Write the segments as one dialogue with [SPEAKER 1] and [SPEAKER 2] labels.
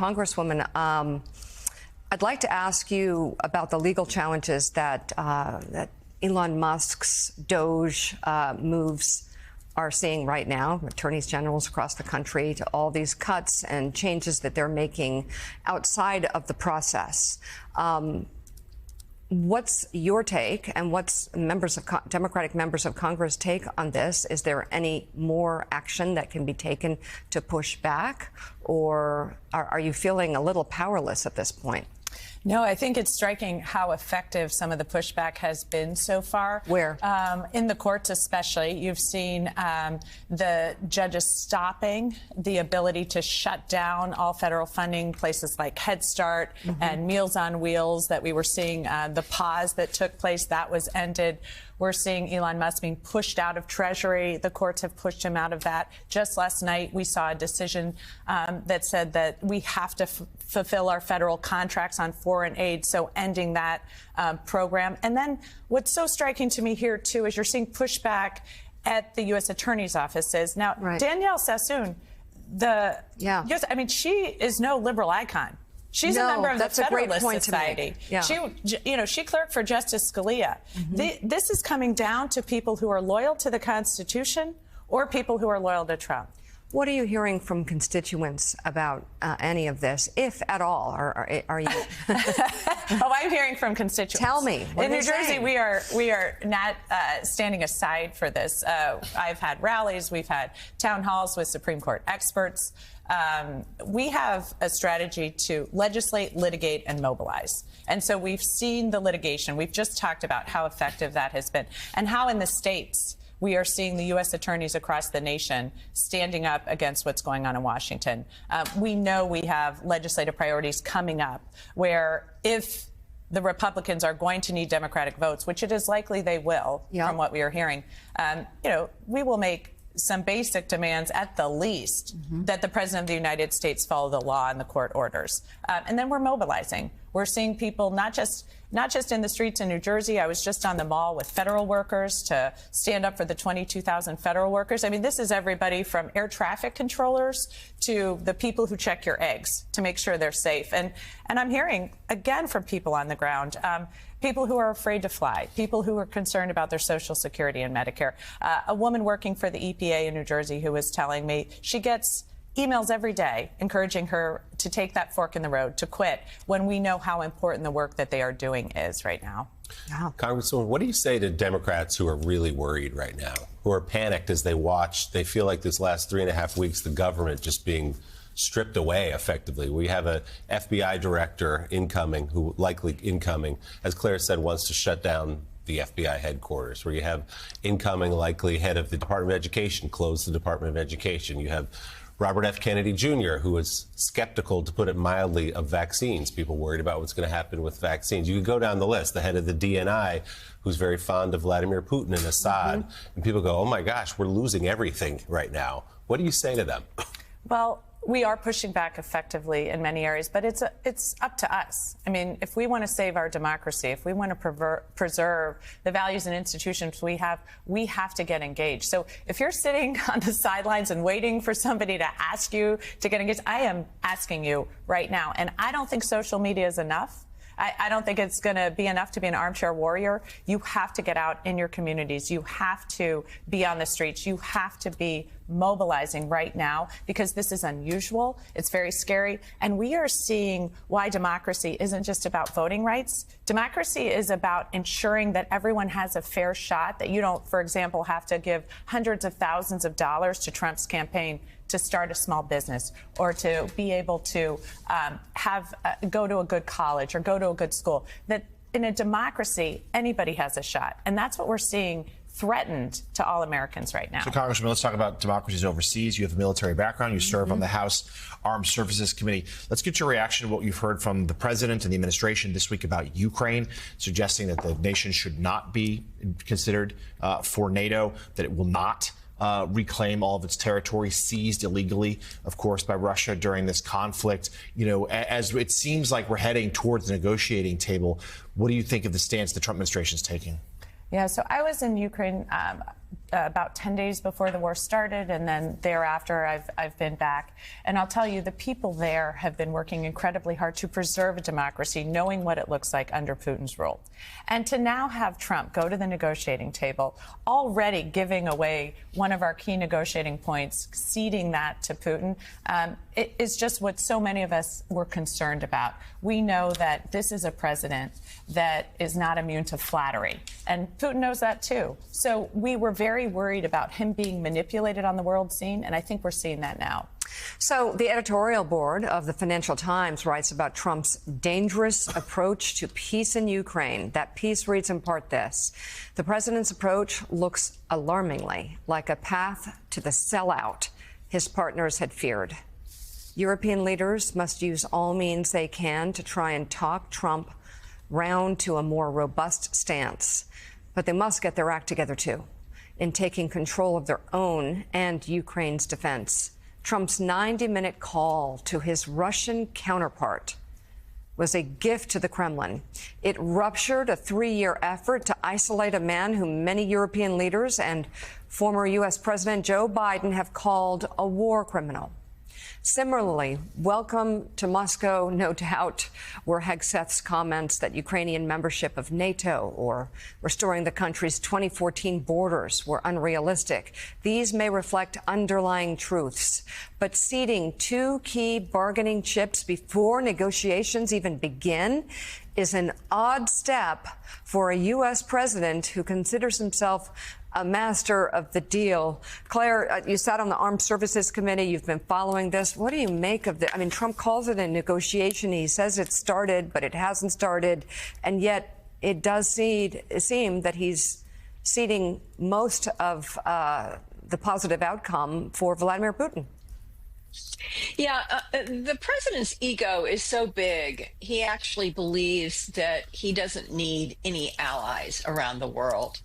[SPEAKER 1] Congresswoman, I'd like to ask you about the legal challenges that Elon Musk's Doge moves are seeing right now, attorneys generals across the country, to all these cuts and changes that they're making outside of the process. What's your take, and what's Democratic members of Congress' take on this? Is there any more action that can be taken to push back, or are you feeling a little powerless at this point?
[SPEAKER 2] No, I think it's striking how effective some of the pushback has been so far.
[SPEAKER 1] Where?
[SPEAKER 2] In the courts especially. You've seen the judges stopping the ability to shut down all federal funding, places like Head Start and Meals on Wheels that we were seeing, the pause that took place, that was ended. We're seeing Elon Musk being pushed out of Treasury. The courts have pushed him out of that. Just last night, we saw a decision that said that we have to fulfill our federal contracts on foreign aid, so ending that program. And then what's so striking to me here, too, is you're seeing pushback at the U.S. Attorney's offices. Now, Danielle Sassoon, I mean, she is no liberal icon. She's a member of the Federalist Society.
[SPEAKER 1] Yeah.
[SPEAKER 2] She clerked for Justice Scalia. This is coming down to people who are loyal to the Constitution or people who are loyal to Trump.
[SPEAKER 1] What are you hearing from constituents about any of this, if at all? Are you?
[SPEAKER 2] Oh, I'm hearing from constituents.
[SPEAKER 1] Tell me.
[SPEAKER 2] In New Jersey, we are not standing aside for this. I've had rallies. We've had town halls with Supreme Court experts. We have a strategy to legislate, litigate, and mobilize. And so we've seen the litigation. We've just talked about how effective that has been and how in the states we are seeing the U.S. attorneys across the nation standing up against what's going on in Washington. We know we have legislative priorities coming up where if the Republicans are going to need Democratic votes, which it is likely they will, from what we are hearing, we will make some basic demands at the least that the President of the United States follow the law and the court orders. And then we're mobilizing. We're seeing people not just in the streets in New Jersey. I was just on the mall with federal workers to stand up for the 22,000 federal workers. I mean, this is everybody from air traffic controllers to the people who check your eggs to make sure they're safe. And I'm hearing, again, from people on the ground, people who are afraid to fly, people who are concerned about their Social Security and Medicare. A woman working for the EPA in New Jersey who was telling me she gets emails every day encouraging her to take that fork in the road, to quit, when we know how important the work that they are doing is right now.
[SPEAKER 1] Wow.
[SPEAKER 3] Congresswoman, what do you say to Democrats who are really worried right now, who are panicked as they watch? They feel like this last 3.5 weeks, the government just being stripped away effectively. We have a FBI director incoming, who likely incoming, as Claire said, wants to shut down the FBI headquarters, where you have incoming likely head of the Department of Education, close the Department of Education. You have Robert F. Kennedy Jr., who is skeptical, to put it mildly, of vaccines. People worried about what's going to happen with vaccines. You could go down the list. The head of the DNI, who's very fond of Vladimir Putin and Assad. And people go, oh, my gosh, we're losing everything right now. What do you say to them?
[SPEAKER 2] Well, we are pushing back effectively in many areas, but it's up to us. I mean, if we want to save our democracy, if we want to preserve the values and institutions we have to get engaged. So if you're sitting on the sidelines and waiting for somebody to ask you to get engaged, I am asking you right now. And I don't think social media is enough. I don't think it's going to be enough to be an armchair warrior. You have to get out in your communities. You have to be on the streets. You have to be mobilizing right now, because this is unusual. It's very scary. And we are seeing why democracy isn't just about voting rights. Democracy is about ensuring that everyone has a fair shot, that you don't, for example, have to give hundreds of thousands of dollars to Trump's campaign to start a small business, or to be able to go to a good college or go to a good school. That in a democracy, anybody has a shot. And that's what we're seeing threatened to all Americans right now.
[SPEAKER 4] So, Congressman, let's talk about democracies overseas. You have a military background. You serve on the House Armed Services Committee. Let's get your reaction to what you've heard from the president and the administration this week about Ukraine, suggesting that the nation should not be considered for NATO, that it will not reclaim all of its territory seized illegally, of course, by Russia during this conflict. You know, as it seems like we're heading towards the negotiating table, what do you think of the stance the Trump administration is taking?
[SPEAKER 2] Yeah, so I was in Ukraine about 10 days before the war started, and then thereafter I've been back. And I'll tell you, the people there have been working incredibly hard to preserve a democracy, knowing what it looks like under Putin's rule. And to now have Trump go to the negotiating table, already giving away one of our key negotiating points, ceding that to Putin, it is just what so many of us were concerned about. We know that this is a president that is not immune to flattery, and Putin knows that too. So we were very worried about him being manipulated on the world scene, and I think we're seeing that now.
[SPEAKER 1] So the editorial board of the Financial Times writes about Trump's dangerous approach to peace in Ukraine. That piece reads in part this: the president's approach looks alarmingly like a path to the sellout his partners had feared. European leaders must use all means they can to try and talk Trump round to a more robust stance. But they must get their act together, too, in taking control of their own and Ukraine's defense. Trump's 90-minute call to his Russian counterpart was a gift to the Kremlin. It ruptured a 3-year effort to isolate a man whom many European leaders and former U.S. President Joe Biden have called a war criminal. Similarly, welcome to Moscow, no doubt, were Hegseth's comments that Ukrainian membership of NATO or restoring the country's 2014 borders were unrealistic. These may reflect underlying truths, but ceding two key bargaining chips before negotiations even begin is an odd step for a U.S. president who considers himself a master of the deal. Claire, you sat on the Armed Services Committee. You've been following this. What do you make of this? I mean, Trump calls it a negotiation. He says it started, but it hasn't started. And yet it does seem that he's ceding most of the positive outcome for Vladimir Putin.
[SPEAKER 5] Yeah, the president's ego is so big, he actually believes that he doesn't need any allies around the world.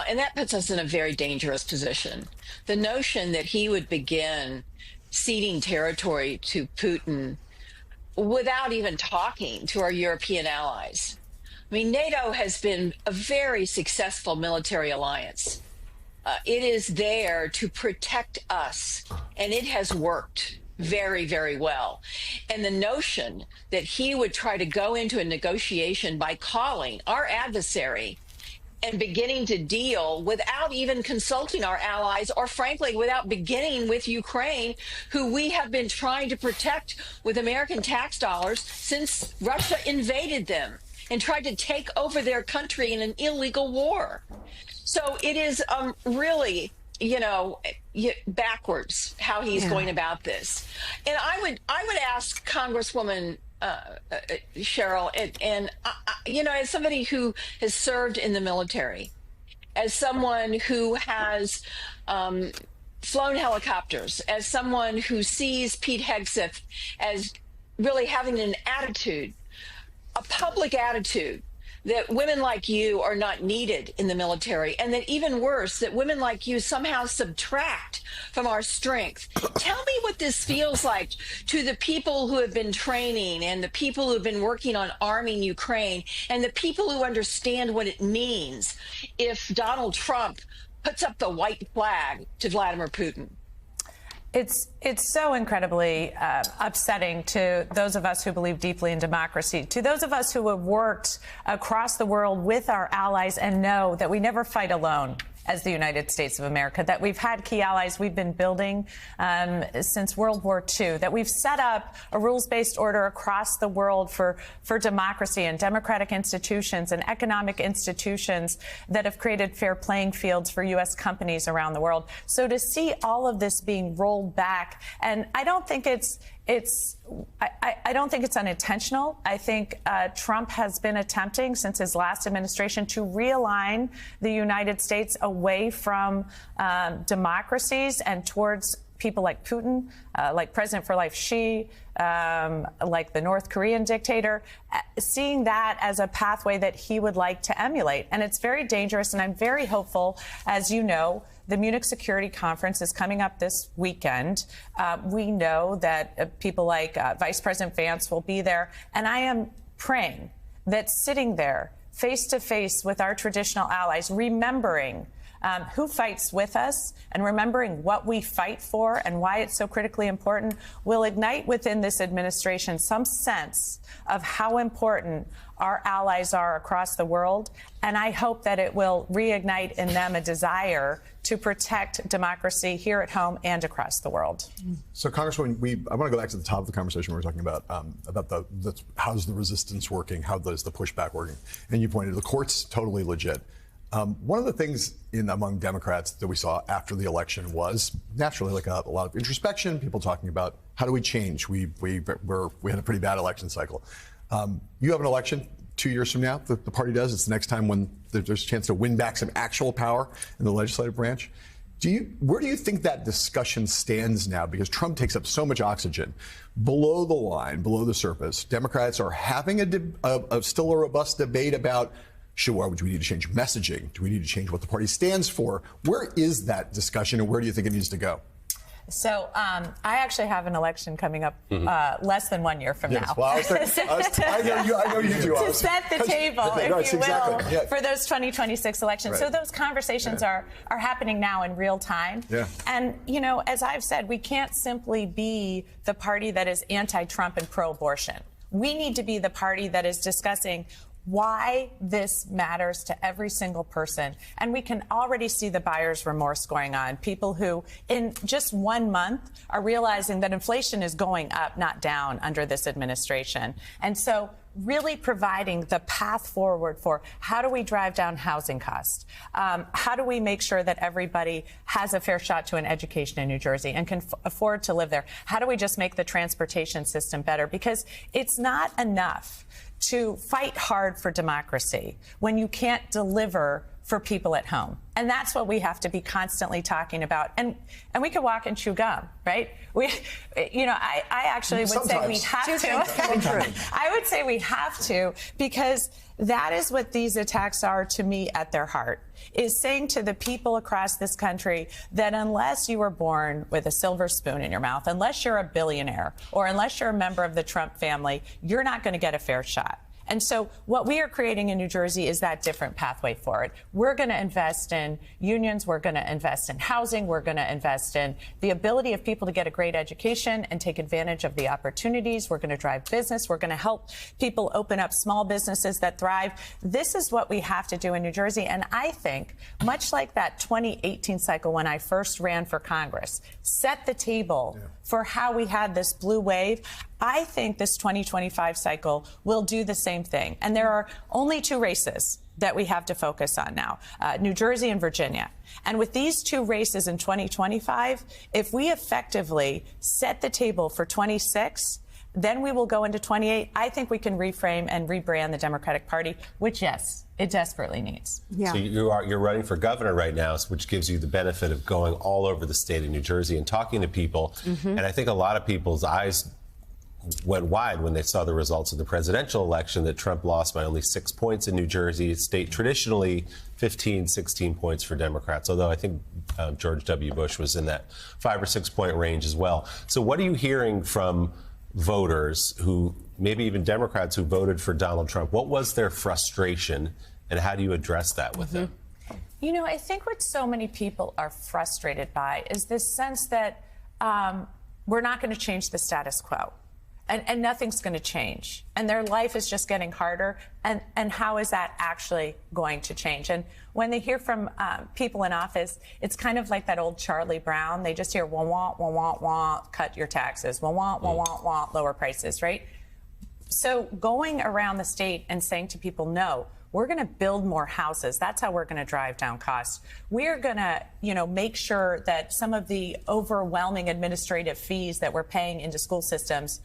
[SPEAKER 5] And that puts us in a very dangerous position. The notion that he would begin ceding territory to Putin without even talking to our European allies. I mean, NATO has been a very successful military alliance. It is there to protect us, and it has worked very, very well. And the notion that he would try to go into a negotiation by calling our adversary and beginning to deal without even consulting our allies, or frankly, without beginning with Ukraine, who we have been trying to protect with American tax dollars since Russia invaded them and tried to take over their country in an illegal war. So it is really, backwards how he's going about this. And I would ask Congresswoman Cheryl, and as somebody who has served in the military, as someone who has flown helicopters, as someone who sees Pete Hegseth as really having an attitude, a public attitude, that women like you are not needed in the military, and that even worse, that women like you somehow subtract from our strength. Tell me what this feels like to the people who have been training, and the people who have been working on arming Ukraine, and the people who understand what it means if Donald Trump puts up the white flag to Vladimir Putin.
[SPEAKER 2] It's so incredibly upsetting to those of us who believe deeply in democracy, to those of us who have worked across the world with our allies and know that we never fight alone as the United States of America, that we've had key allies we've been building since World War II, that we've set up a rules-based order across the world for democracy and democratic institutions and economic institutions that have created fair playing fields for U.S. companies around the world. So to see all of this being rolled back, and I don't think I don't think it's unintentional. I think Trump has been attempting since his last administration to realign the United States away from democracies and towards people like Putin, like President for Life Xi, like the North Korean dictator, seeing that as a pathway that he would like to emulate. And it's very dangerous, and I'm very hopeful, as you know, the Munich Security Conference is coming up this weekend. We know that people like Vice President Vance will be there. And I am praying that sitting there face to face with our traditional allies, remembering who fights with us, and remembering what we fight for and why it's so critically important will ignite within this administration some sense of how important our allies are across the world. And I hope that it will reignite in them a desire to protect democracy here at home and across the world.
[SPEAKER 6] So, Congresswoman, I want to go back to the top of the conversation we were talking about how's the resistance working, how is the pushback working, and you pointed to the courts totally legit. One of the things among Democrats that we saw after the election was naturally like a lot of introspection, people talking about how do we change? We had a pretty bad election cycle. You have an election 2 years from now, the party does. It's the next time when there's a chance to win back some actual power in the legislative branch. Where do you think that discussion stands now? Because Trump takes up so much oxygen below the line, below the surface. Democrats are having still a robust debate about, sure, do we need to change messaging? Do we need to change what the party stands for? Where is that discussion, and where do you think it needs to go?
[SPEAKER 2] So I actually have an election coming up less than 1 year from now.
[SPEAKER 6] Well, I know you do.
[SPEAKER 2] To set the table, if you will, for those 2026 elections.
[SPEAKER 6] Right.
[SPEAKER 2] So those conversations are happening now in real time.
[SPEAKER 6] Yeah.
[SPEAKER 2] And, as I've said, we can't simply be the party that is anti-Trump and pro-abortion. We need to be the party that is discussing why this matters to every single person. And we can already see the buyer's remorse going on. People who, in just 1 month, are realizing that inflation is going up, not down, under this administration. And so really providing the path forward for how do we drive down housing costs? How do we make sure that everybody has a fair shot to an education in New Jersey and can afford to live there? How do we just make the transportation system better? Because it's not enough to fight hard for democracy when you can't deliver for people at home. And that's what we have to be constantly talking about. And we could walk and chew gum, right? I actually would say we have to. I would say we have to, because that is what these attacks are to me at their heart, is saying to the people across this country that unless you were born with a silver spoon in your mouth, unless you're a billionaire, or unless you're a member of the Trump family, you're not going to get a fair shot. And so what we are creating in New Jersey is that different pathway forward. We're going to invest in unions. We're going to invest in housing. We're going to invest in the ability of people to get a great education and take advantage of the opportunities. We're going to drive business. We're going to help people open up small businesses that thrive. This is what we have to do in New Jersey. And I think, much like that 2018 cycle when I first ran for Congress, set the table for how we had this blue wave. I think this 2025 cycle will do the same thing. And there are only 2 races that we have to focus on now, New Jersey and Virginia. And with these 2 races in 2025, if we effectively set the table for 26, then we will go into 28. I think we can reframe and rebrand the Democratic Party, which, yes, it desperately needs.
[SPEAKER 1] Yeah.
[SPEAKER 3] So you're running for governor right now, which gives you the benefit of going all over the state of New Jersey and talking to people. And I think a lot of people's eyes went wide when they saw the results of the presidential election, that Trump lost by only 6 points in New Jersey, a state traditionally 15, 16 points for Democrats, although I think George W. Bush was in that 5 or 6 point range as well. So what are you hearing from voters who, maybe even Democrats who voted for Donald Trump? What was their frustration, and how do you address that with them?
[SPEAKER 2] I think what so many people are frustrated by is this sense that we're not going to change the status quo. And nothing's going to change. And their life is just getting harder. And how is that actually going to change? And when they hear from people in office, it's kind of like that old Charlie Brown. They just hear, wah, wah, wah, wah, wah, cut your taxes. Wah, wah, wah, wah, wah, lower prices, right? So going around the state and saying to people, no, we're going to build more houses. That's how we're going to drive down costs. We're going to, make sure that some of the overwhelming administrative fees that we're paying into school systems,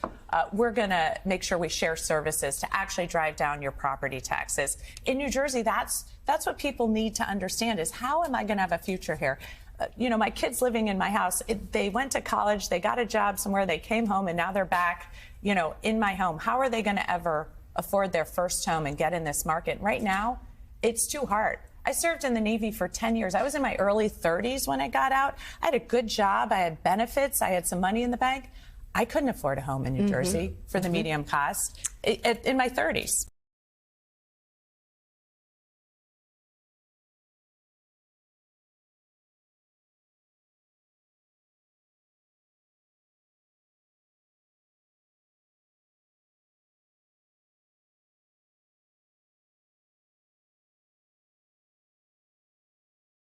[SPEAKER 2] we're going to make sure we share services to actually drive down your property taxes. In New Jersey, that's what people need to understand, is how am I going to have a future here? My kids living in my house, they went to college, they got a job somewhere, they came home, and now they're back, in my home. How are they going to ever afford their first home and get in this market? Right now, it's too hard. I served in the Navy for 10 years. I was in my early 30s when I got out. I had a good job. I had benefits. I had some money in the bank. I couldn't afford a home in New Jersey for the medium cost in my 30s.